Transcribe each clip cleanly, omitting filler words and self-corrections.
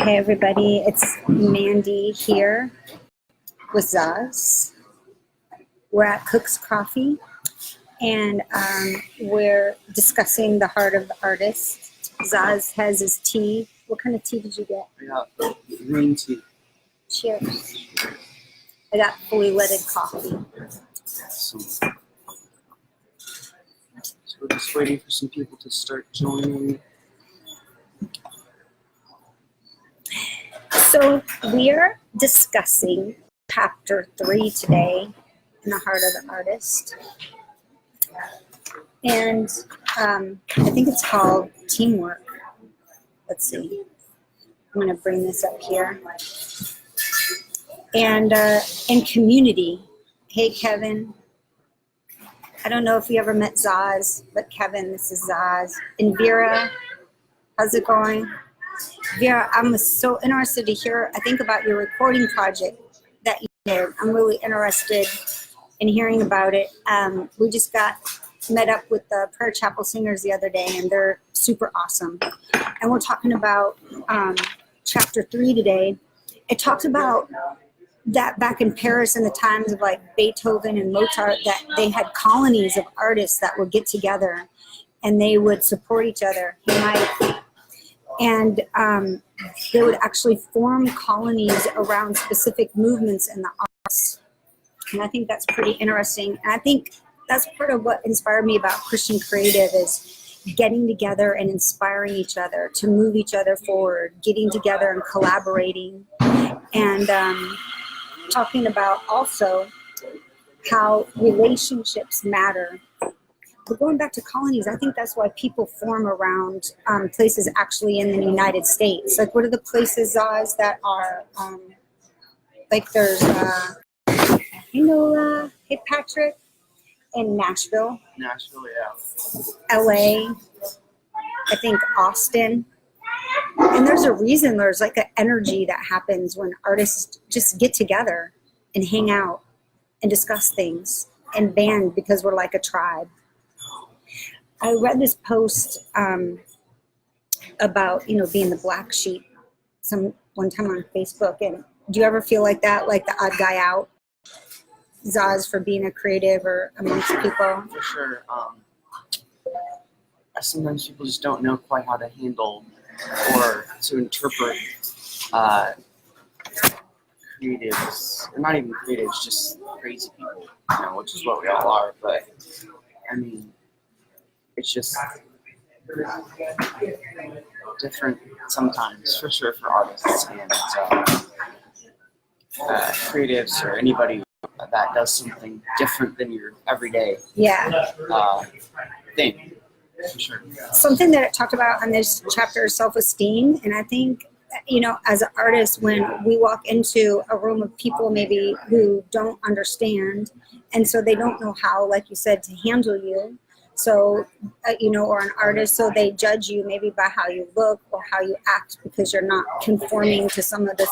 Hey everybody, it's Mandy here with Zaz. We're at Cook's Coffee and we're discussing the heart of the artist. Zaz has his tea. What kind of tea did you get? I got green tea. Cheers. I got fully leaded coffee. So we're just waiting for some people to start joining. So we're discussing chapter 3 today in the heart of the artist. And I think it's called teamwork. Let's see. I'm going to bring this up here. And community. Hey, Kevin. I don't know if you ever met Zaz, but Kevin, this is Zaz. And Vera, how's it going? Vera, I'm so interested to hear, I think, about your recording project that you did. I'm really interested in hearing about it. We just met up with the Prayer Chapel singers the other day, and they're super awesome. And we're talking about chapter 3 today. It talks about that back in Paris in the times of like Beethoven and Mozart, that they had colonies of artists that would get together and they would support each other. And they would actually form colonies around specific movements in the arts. And I think that's pretty interesting. And I think that's part of what inspired me about Christian Creative, is getting together and inspiring each other to move each other forward, getting together and collaborating, and talking about also how relationships matter. But going back to colonies, I think that's why people form around places actually in the United States. Like, what are the places, Zaz, that are, like there's, hey Patrick, in Nashville. Nashville, yeah. LA, I think Austin. And there's a reason there's like an energy that happens when artists just get together and hang out and discuss things and band, because we're like a tribe. I read this post about, being the black sheep one time on Facebook. And do you ever feel like that, like the odd guy out, Zaz, for being a creative or amongst people? For sure. Sometimes people just don't know quite how to handle or to interpret creatives, or not even creatives, just crazy people, which is what we all are. But I mean, it's just different sometimes, for sure, for artists and creatives, or anybody that does something different than your everyday thing, for sure. Something that it talked about on this chapter is self-esteem. And I think, as an artist, when we walk into a room of people maybe who don't understand, and so they don't know how, like you said, to handle you. So, or an artist, so they judge you maybe by how you look or how you act, because you're not conforming to some of the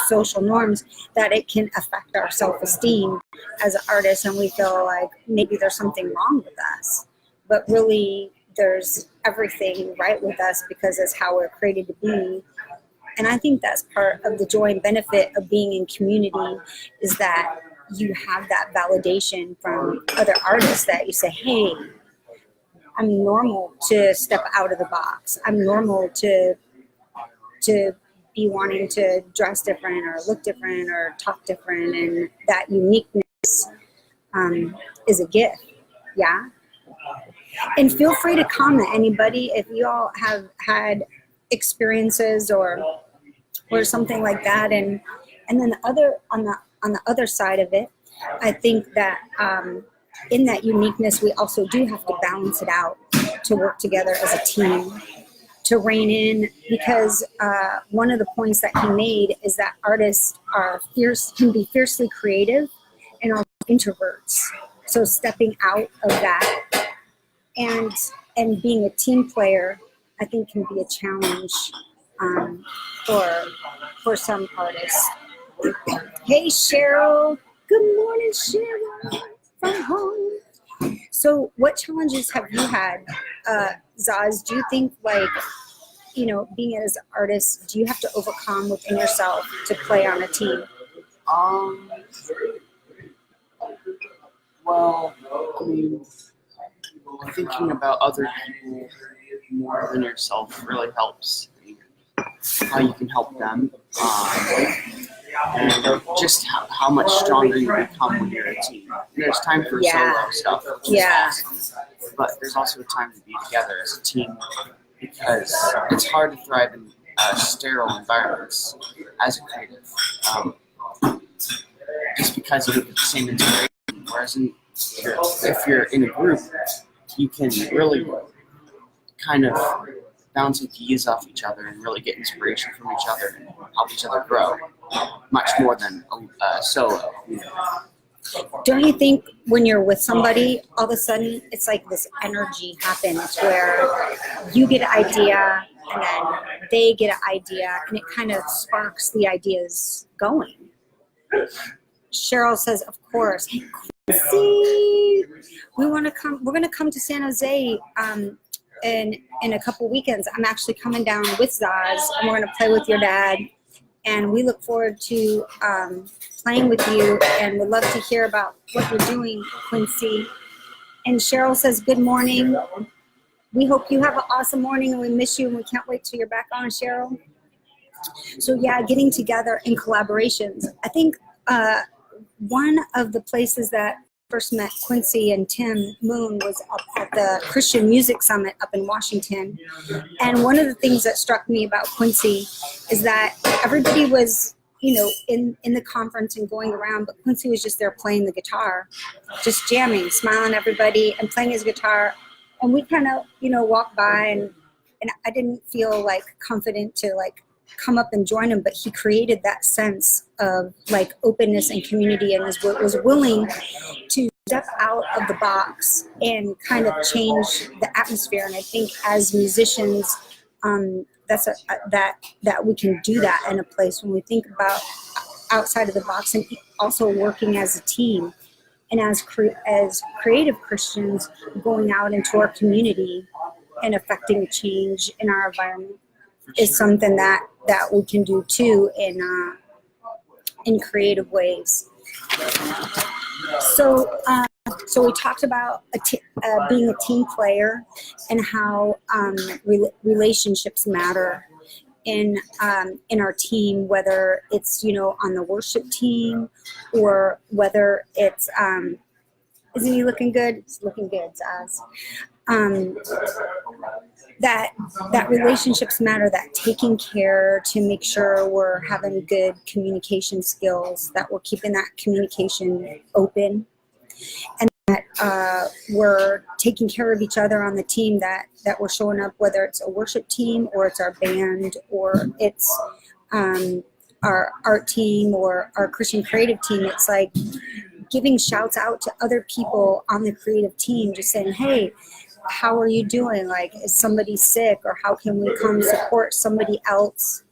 social norms, that it can affect our self-esteem as an artist, and we feel like maybe there's something wrong with us. But really, there's everything right with us, because it's how we're created to be. And I think that's part of the joy and benefit of being in community, is that you have that validation from other artists, that you say, hey, I'm normal to step out of the box. I'm normal to be wanting to dress different or look different or talk different. And that uniqueness is a gift. Yeah. And feel free to comment, anybody, if you all have had experiences or something like that. And then on the other side of it, I think that in that uniqueness, we also do have to balance it out, to work together as a team, to rein in, because one of the points that he made is that artists can be fiercely creative and also introverts. So stepping out of that and being a team player, I think, can be a challenge for some artists. Hey, Cheryl. Good morning, Cheryl. From home. So what challenges have you had, Zaz? Do you think, like, being as an artist, do you have to overcome within yourself to play on a team? Um, well, I mean, thinking about other people more than yourself really helps. How you can help them, and just how much stronger you become when you're a team. There's time for solo stuff, which is awesome, but there's also a time to be together as a team because it's hard to thrive in sterile environments as a creative, just because you don't get the same inspiration. Whereas if you're in a group, you can really kind of bounce ideas off each other and really get inspiration from each other and help each other grow much more than solo. Don't you think when you're with somebody, all of a sudden it's like this energy happens where you get an idea and then they get an idea and it kind of sparks the ideas going? Cheryl says, of course. Hey, Quincy, we're going to come to San Jose in a couple weekends. I'm actually coming down with Zaz, and we're going to play with your dad. And we look forward to playing with you, and would love to hear about what you're doing, Quincy. And Cheryl says, good morning. We hope you have an awesome morning, and we miss you, and we can't wait till you're back on, Cheryl. So yeah, getting together in collaborations. I think one of the places that first met Quincy and Tim Moon was up at the Christian Music Summit up in Washington. And one of the things that struck me about Quincy is that everybody was, in the conference and going around, but Quincy was just there playing the guitar, just jamming, smiling at everybody and playing his guitar. And we kind of, walked by and I didn't feel like confident to come up and join him, but he created that sense of openness and community and was willing to step out of the box and kind of change the atmosphere. And I think as musicians, that we can do that in a place when we think about outside of the box and also working as a team and as creative Christians going out into our community and affecting change in our environment is something that we can do too in creative ways. So we talked about being a team player and how relationships matter in our team, whether it's on the worship team or whether it's isn't he looking good? It's looking good, Zaz. That relationships matter, that taking care to make sure we're having good communication skills, that we're keeping that communication open, and that we're taking care of each other on the team, that we're showing up, whether it's a worship team or it's our band or it's our art team or our Christian creative team. It's like giving shouts out to other people on the creative team, just saying, hey, how are you doing? Is somebody sick, or how can we come support somebody else?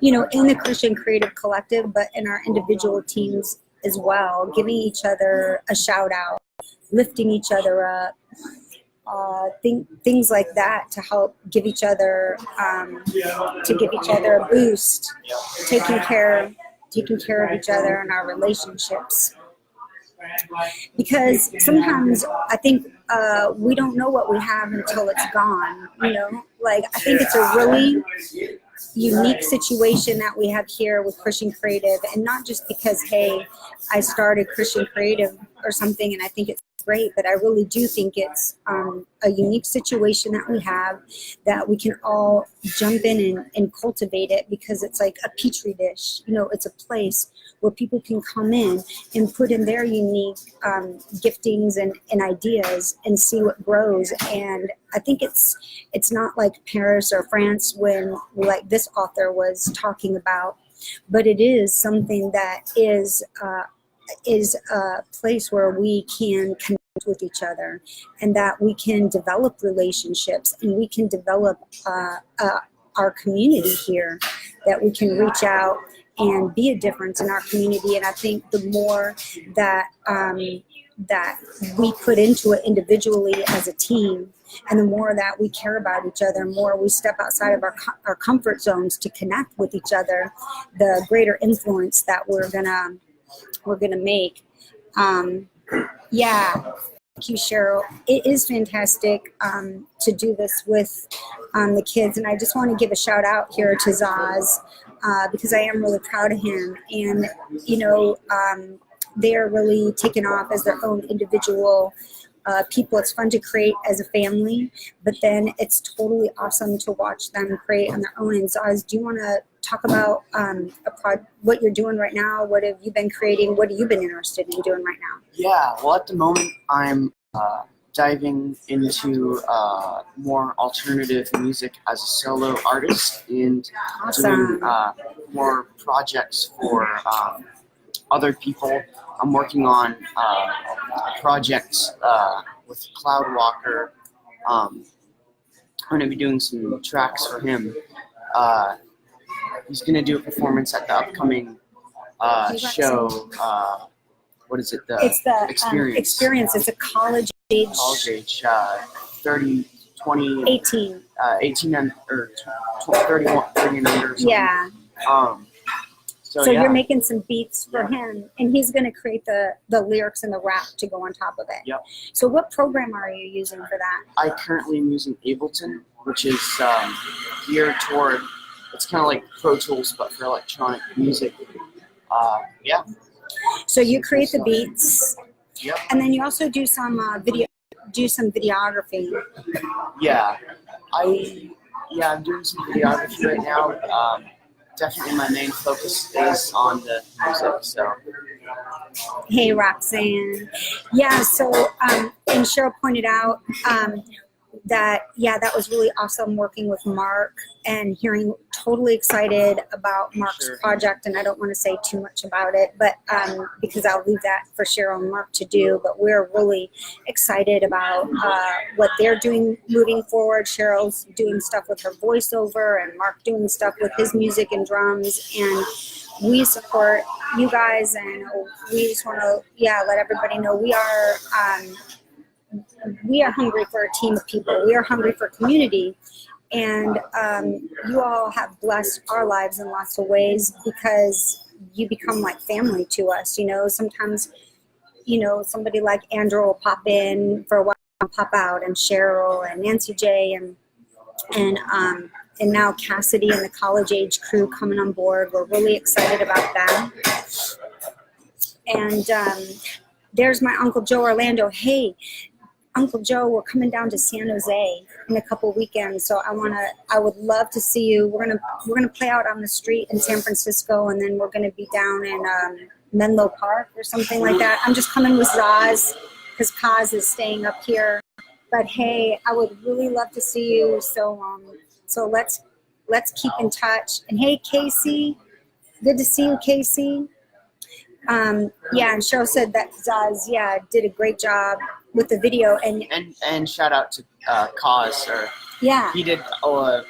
In the Christian Creative Collective, but in our individual teams as well, giving each other a shout out, lifting each other up, things like that to help give each other a boost, taking care of each other in our relationships. Because sometimes I think we don't know what we have until it's gone, I think it's a really unique situation that we have here with Christian Creative, and not just because, hey, I started Christian Creative or something and I think it's great, but I really do think it's a unique situation that we have, that we can all jump in and cultivate it, because it's like a petri dish. It's a place where people can come in and put in their unique giftings and ideas and see what grows. And I think it's not like Paris or France when this author was talking about, but it is something that is a place where we can connect with each other, and that we can develop relationships, and we can develop our community here, that we can reach out and be a difference in our community. And I think the more that that we put into it individually as a team, and the more that we care about each other, the more we step outside of our comfort zones to connect with each other, the greater influence that we're gonna make. Yeah, thank you, Cheryl. It is fantastic to do this with the kids, and I just want to give a shout out here to Zaz because I am really proud of him, and they're really taking off as their own individual people. It's fun to create as a family, but then it's totally awesome to watch them create on their own. And Zaz, do you want to talk about what you're doing right now? What have you been creating? What have you been interested in doing right now? Yeah, well, at the moment, I'm diving into more alternative music as a solo artist and Awesome. doing more projects for other people. I'm working on projects with Cloudwalker. I'm going to be doing some tracks for him. He's going to do a performance at the upcoming show. What is it? It's the Experience. Experience. It's a college age. 30, 20, 18. 18 and or 31, 30 and under. Or something. Yeah. So Yeah. you're making some beats for him, and he's going to create the lyrics and the rap to go on top of it. Yep. So what program are you using for that? I currently am using Ableton, which is geared toward, it's kind of like Pro Tools, but for electronic music. Yeah. So you create the beats, Yep. and then you also do some videography. Yeah. I'm doing some videography right now. Definitely my main focus is on the music, so. Hey, Roxanne. Yeah, so, and Cheryl pointed out that was really awesome working with Mark and hearing, totally excited about Mark's Sure. project. And I don't want to say too much about it, but because I'll leave that for Cheryl and Mark to do. But we're really excited about what they're doing moving forward. Cheryl's doing stuff with her voiceover, and Mark doing stuff with his music and drums. And we support you guys, and we just want to let everybody know we are hungry for a team of people. We are hungry for community. And you all have blessed our lives in lots of ways because you become like family to us. Sometimes, somebody like Andrew will pop in for a while and pop out, and Cheryl and Nancy J and now Cassidy and the college age crew coming on board. We're really excited about that. And there's my Uncle Joe Orlando. Hey, Uncle Joe, we're coming down to San Jose in a couple weekends, so I would love to see you. We're gonna play out on the street in San Francisco, and then we're gonna be down in Menlo Park or something like that. I'm just coming with Zaz because Kaz is staying up here. But hey, I would really love to see you. So let's keep in touch. And hey, Casey, good to see you, Casey. And Cheryl said that Zaz, did a great job with the video, And shout out to Kaz, he did a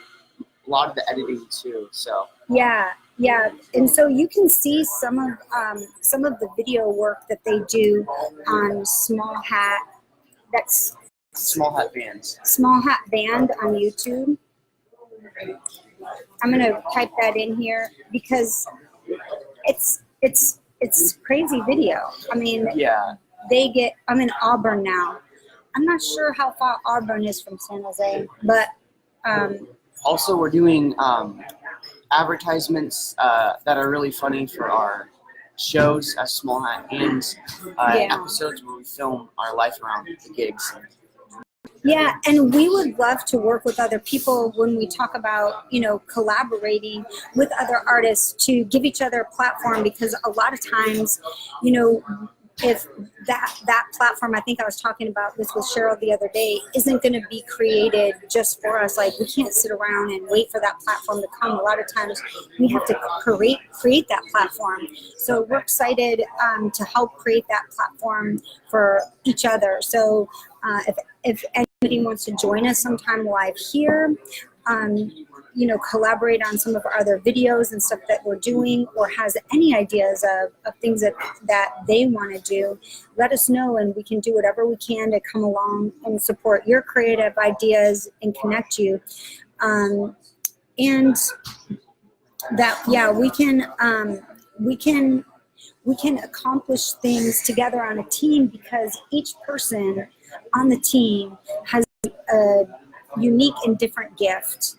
lot of the editing too. So and so you can see some of the video work that they do on Small Hat. That's Small Hat Bands. Small Hat Band on YouTube. I'm gonna type that in here because it's crazy video. I mean, I'm in Auburn now. I'm not sure how far Auburn is from San Jose, but also we're doing advertisements that are really funny for our shows as Small Hat Bands, episodes where we film our life around the gigs. Yeah, and we would love to work with other people when we talk about, collaborating with other artists to give each other a platform, because a lot of times, if that platform, I think I was talking about this with Cheryl the other day, isn't going to be created just for us. Like, we can't sit around and wait for that platform to come. A lot of times we have to create that platform. So we're excited to help create that platform for each other. So if anybody wants to join us sometime live here, collaborate on some of our other videos and stuff that we're doing, or has any ideas of things that they want to do, let us know, and we can do whatever we can to come along and support your creative ideas and connect you. And that, yeah, we can accomplish things together on a team, because each person on the team has a unique and different gift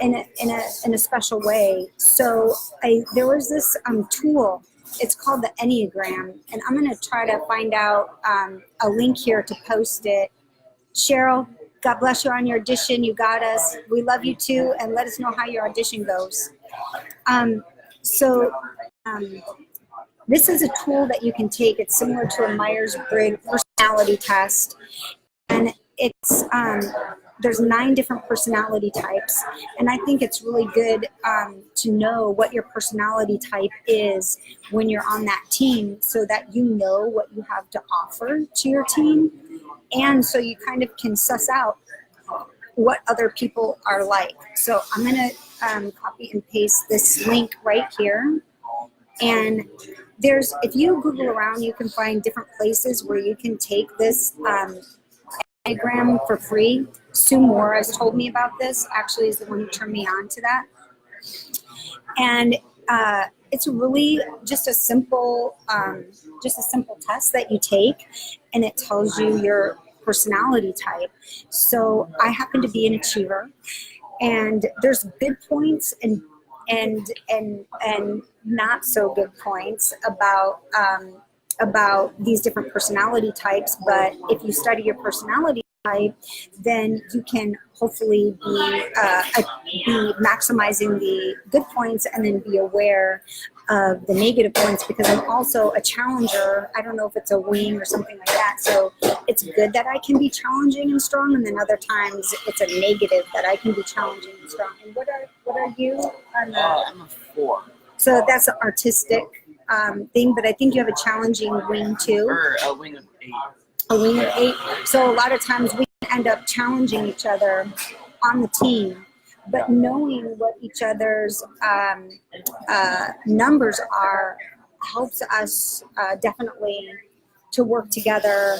in a special way. So there was this tool. It's called the Enneagram, and I'm going to try to find out a link here to post it. Cheryl, God bless you on your audition. You got us. We love you too, and let us know how your audition goes. This is a tool that you can take. It's similar to a Myers-Briggs personality test, and it's there's 9 different personality types, and I think it's really good to know what your personality type is when you're on that team, so that you know what you have to offer to your team, and so you kind of can suss out what other people are like. So I'm going to copy and paste this link right here, and if you Google around, you can find different places where you can take this diagram for free. Sue Moore has told me about this, actually is the one who turned me on to that. And it's really just a simple test that you take, and it tells you your personality type. So I happen to be an achiever, and there's good points and not so good points about these different personality types. But if you study your personality type, then you can hopefully be maximizing the good points, and then be aware of the negative points, because I'm also a challenger. I don't know if it's a wing or something like that. So it's good that I can be challenging and strong, and then other times it's a negative that I can be challenging and strong. And what are you? I'm a 4. So that's an artistic thing, but I think you have a challenging wing too. Or a wing of 8. A wing of 8. So a lot of times we end up challenging each other on the team. But knowing what each other's numbers are helps us definitely to work together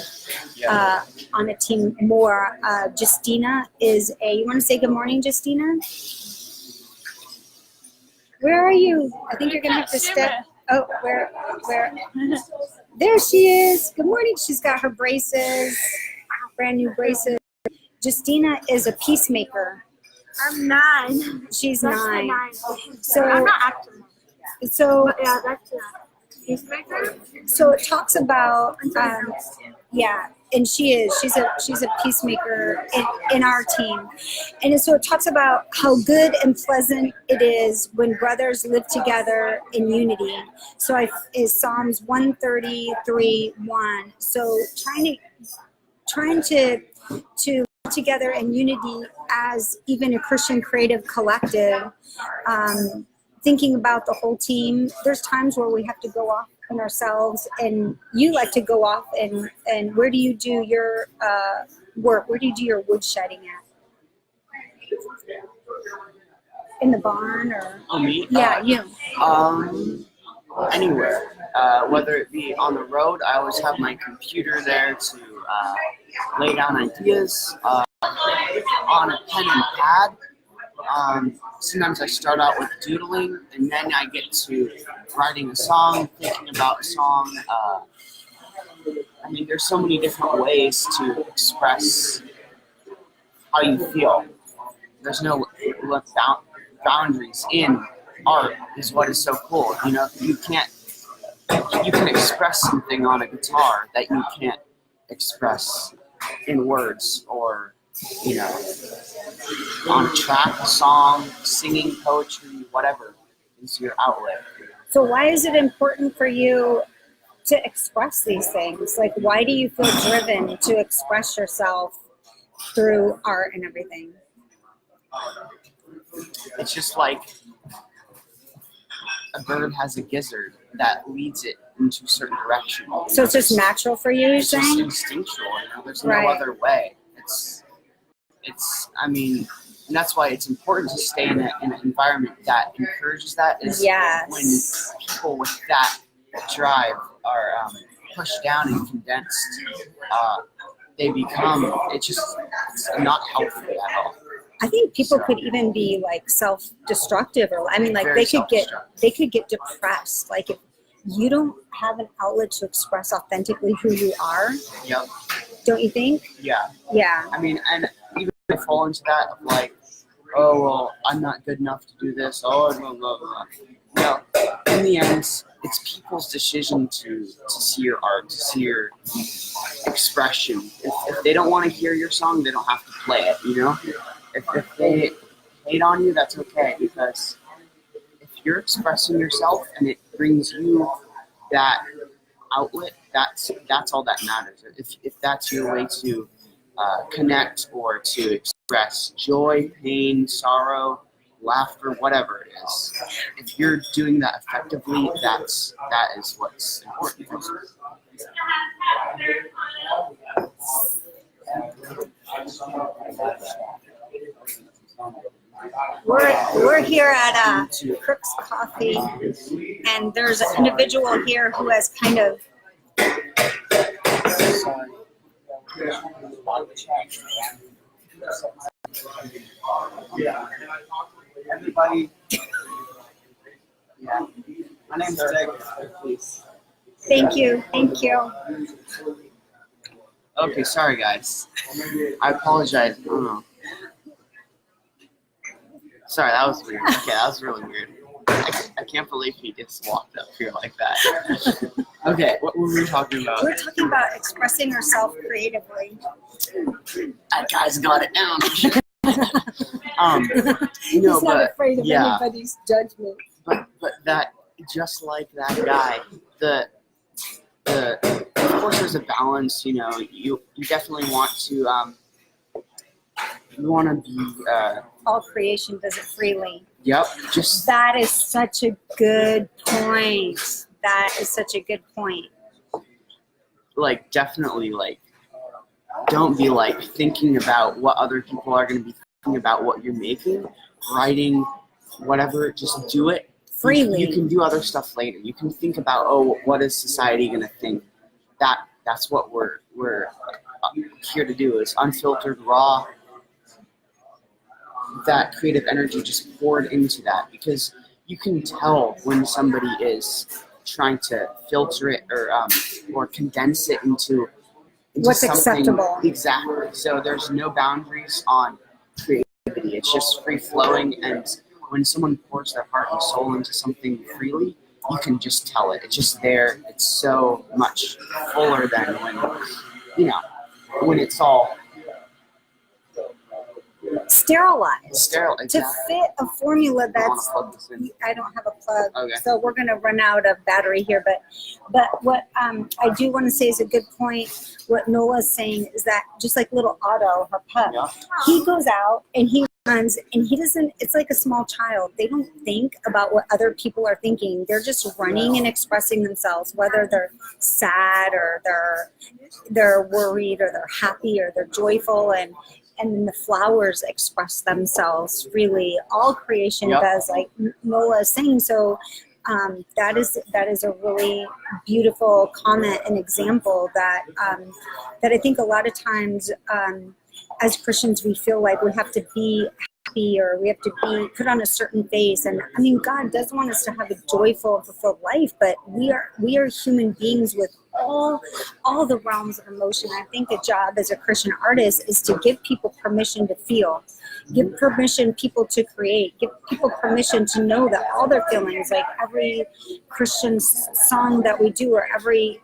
on a team more. Justina is you want to say good morning, Justina? Where are you? I think you're going to have to step. Oh, where? There she is. Good morning. She's got her braces, brand new braces. Justina is a peacemaker. I'm 9. She's That's 9. 9. So I'm not active. So But yeah, that's peacemaker. so it talks about yeah, and she's a peacemaker in our team, and so it talks about how good and pleasant it is when brothers live together in unity. So is Psalms 133:1. So trying to together in unity as even a Christian creative collective, thinking about the whole team. There's times where we have to go off in ourselves, and you like to go off and where do you do your work? Where do you do your wood shedding at? In the barn or? Oh, me? Yeah, you. Anywhere. Whether it be on the road, I always have my computer there to lay down ideas on a pen and pad. Sometimes I start out with doodling, and then I get to writing a song, thinking about a song. I mean, there's so many different ways to express how you feel. There's no boundaries in art is what is so cool. You know, you can express something on a guitar that you can't express in words, or on a track, a song, singing, poetry, whatever is your outlet. So why is it important for you to express these things? Like, why do you feel driven to express yourself through art and everything? It's just like a bird has a gizzard that leads it into a certain direction. So it's just natural for you, you're It's just saying? instinctual. There's no Right. other way. I mean, And that's why it's important to stay in an environment that encourages that. Is Yes. when people with that drive are pushed down and condensed, they become, it's not healthy at all. I think people could even be like self-destructive, or I mean, like Very they could get depressed. Like if you don't have an outlet to express authentically who you are, Yep. don't you think? Yeah. Yeah. I mean, and even if I fall into that of like, oh, well, I'm not good enough to do this, oh, blah, blah, blah. No, in the end, it's people's decision to see your art, to see your expression. If they don't want to hear your song, they don't have to play it, you know? If they hate on you, that's okay, because if you're expressing yourself and it brings you that outlet, that's all that matters. If that's your way to connect or to express joy, pain, sorrow, laughter, whatever it is, if you're doing that effectively, that is what's important. We're here at Crook's Coffee, and there's an individual here who has kind of. Yeah. Everybody. Yeah. My name's Dick. Please. Thank you. Thank you. Okay, sorry guys. I apologize. I don't know. Sorry, that was weird. Okay, that was really weird. I can't believe he just walked up here like that. Okay, what were we talking about? We're talking about expressing ourselves creatively. That guy's got it down. He's not afraid of yeah. anybody's judgment. But that, just like that guy, of course there's a balance, you know. You definitely want to you want to be All creation does it freely. yep, just That is such a good point. That is such a good point. like definitely like don't be like thinking about what other people are going to be thinking about what you're making, writing, whatever. Just do it Freely. You can do other stuff later. You can think about, oh, what is society going to think? That's what we're here to do, is unfiltered, raw. That creative energy just poured into that, because you can tell when somebody is trying to filter it or condense it into What's something. acceptable. Exactly. So there's no boundaries on creativity. It's just free flowing, and when someone pours their heart and soul into something freely, you can just tell it. It's just there. It's so much fuller than when it's all Sterilized. sterile. To Exactly. fit a formula I wanna that's, plug this in. I don't have a plug, Okay. so we're going to run out of battery here. But what I do want to say is a good point. What Nola's saying is that just like little Otto, her pup, Yeah. he goes out and he runs, and he doesn't. It's like a small child. They don't think about what other people are thinking. They're just running and expressing themselves, whether they're sad or they're worried or they're happy or they're joyful, and then the flowers express themselves freely. All creation Yep. does, like Nola is saying. So that is a really beautiful comment and example that I think a lot of times as Christians we feel like we have to be happy or we have to be put on a certain face. And I mean, God does want us to have a joyful, fulfilled life, but we are human beings with all the realms of emotion. I think the job as a Christian artist is to give people permission to feel, give permission people to create, give people permission to know that all their feelings, like every Christian song that we do or every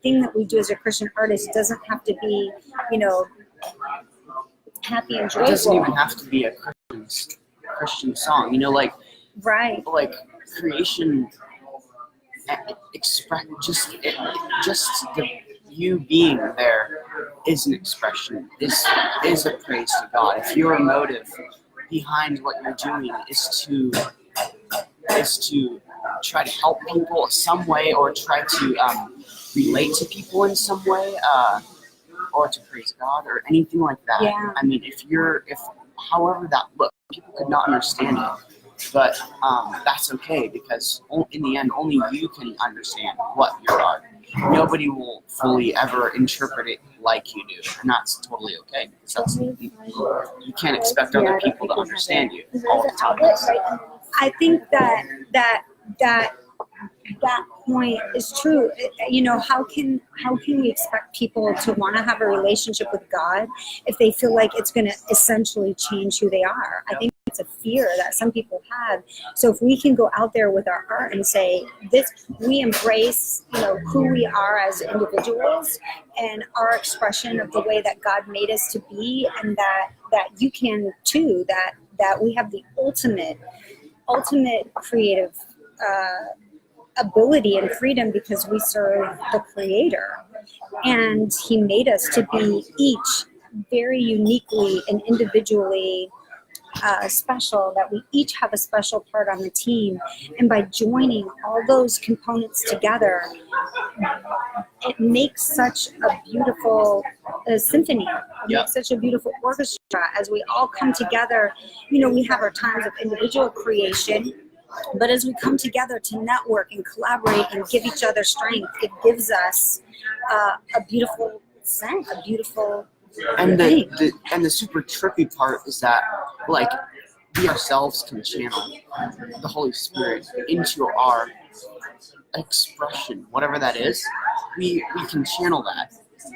thing that we do as a Christian artist, doesn't have to be, happy and It doesn't joyful. even have to be a Christian song. Like Right. creation. Express just the you being there is an expression, is a praise to God. If your motive behind what you're doing is to try to help people some way, or try to relate to people in some way, or to praise God or anything like that. Yeah. I mean, if however that looks. People could not understand it, but that's okay because in the end, only you can understand what you are. Nobody will fully ever interpret it like you do, and that's totally okay. Because that's, you can't expect other people to understand you all the time. I think that point is true. You know, how can we expect people to want to have a relationship with God if they feel like it's going to essentially change who they are? I think it's a fear that some people have. So if we can go out there with our heart and say this, we embrace, you know, who we are as individuals and our expression of the way that God made us to be, and that you can too, that we have the ultimate creative ability and freedom because we serve the Creator, and He made us to be each very uniquely and individually special, that we each have a special part on the team, and by joining all those components together, it makes such a beautiful symphony. It makes such a beautiful orchestra as we all come together. You know, we have our times of individual creation, but as we come together to network and collaborate and give each other strength, it gives us a beautiful scent, a beautiful And thing. the super trippy part is that, like, we ourselves can channel the Holy Spirit into our expression, whatever that is. We can channel that,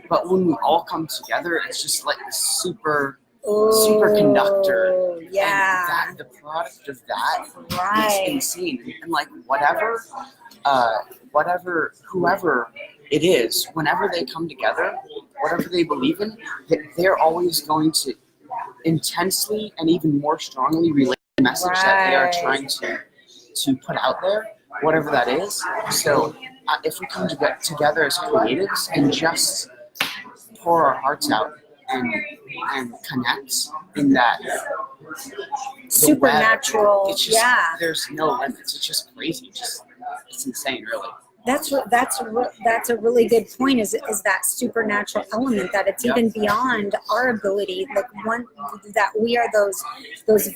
but when we all come together, it's just like this super conductor. Yeah. And the product of that Right. is insane. And like whoever it is, whenever they come together, whatever they believe in, they're always going to intensely and even more strongly relate the message that they are trying to put out there, whatever that is. So if we come together as creatives and just pour our hearts out and connect in that Supernatural, it's just, yeah. there's no limits. It's just crazy. It's insane, really. That's a really good point. Is that supernatural element, that it's even beyond our ability. Like that we are those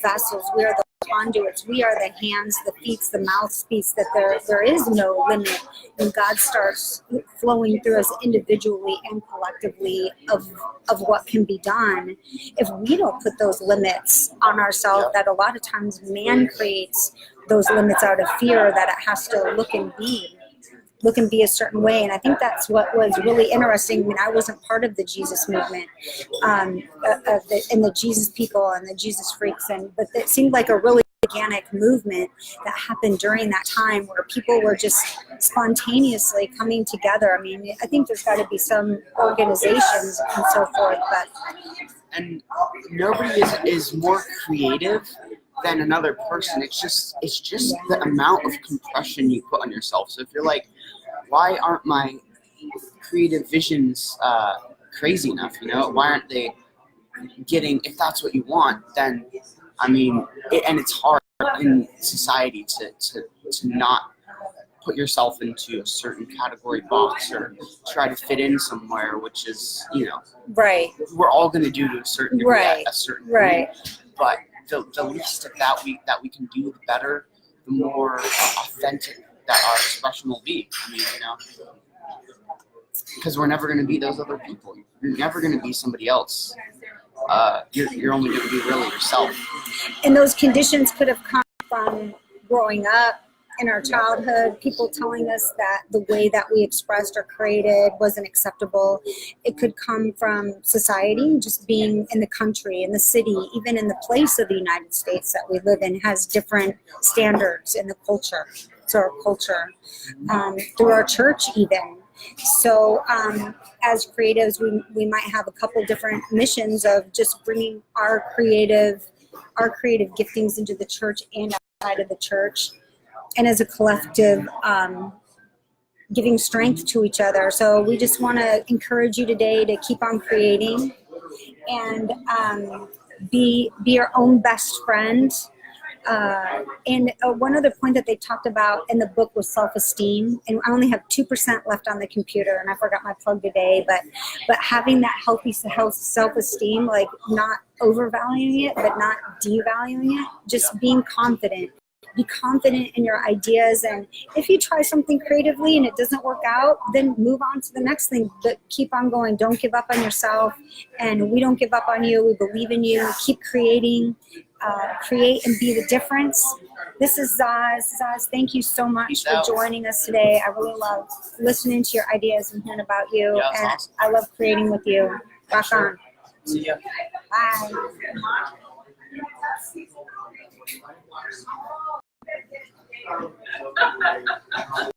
vessels. We are the conduits. We are the hands, the feet, the mouthpiece. That there is no limit when God starts flowing through us individually and collectively of what can be done. If we don't put those limits on ourselves, that a lot of times man creates those limits out of fear that it has to look and be a certain way. And I think that's what was really interesting. I mean, I wasn't part of the Jesus movement, and the Jesus people and the Jesus freaks, but it seemed like a really organic movement that happened during that time where people were just spontaneously coming together. I mean, I think there's got to be some organizations and so forth, and nobody is more creative than another person. It's just the amount of compression you put on yourself. So if you're like, why aren't my creative visions crazy enough? You know, why aren't they getting? If that's what you want, then I mean, and it's hard in society to not put yourself into a certain category box or try to fit in somewhere, which is, you know, right. We're all going to do to a certain degree Right. at a certain point. Right. But the least of that we can do, the better, the more authentic that our expression will be. I mean, you know, because we're never going to be those other people. You're never going to be somebody else. You're only going to be really yourself. And those conditions could have come from growing up in our childhood, people telling us that the way that we expressed or created wasn't acceptable. It could come from society, just being in the country, in the city, even in the place of the United States that we live in has different standards in the culture. So our culture, through our church even. So as creatives, we might have a couple different missions of just bringing our creative giftings into the church and outside of the church. And as a collective, giving strength to each other. So we just want to encourage you today to keep on creating and be your own best friend. And one other point that they talked about in the book was self-esteem. And I only have 2% left on the computer, and I forgot my plug today. But having that healthy self-esteem, like not overvaluing it, but not devaluing it. Just being confident. Be confident in your ideas. And if you try something creatively and it doesn't work out, then move on to the next thing. But keep on going. Don't give up on yourself. And we don't give up on you. We believe in you. Keep creating. Create and be the difference. This is Zaz. Zaz, thank you so much Peace for out. joining us today. I really love listening to your ideas and hearing about you. Yeah, it's And awesome. I love creating with you. Rock on. See ya. Bye.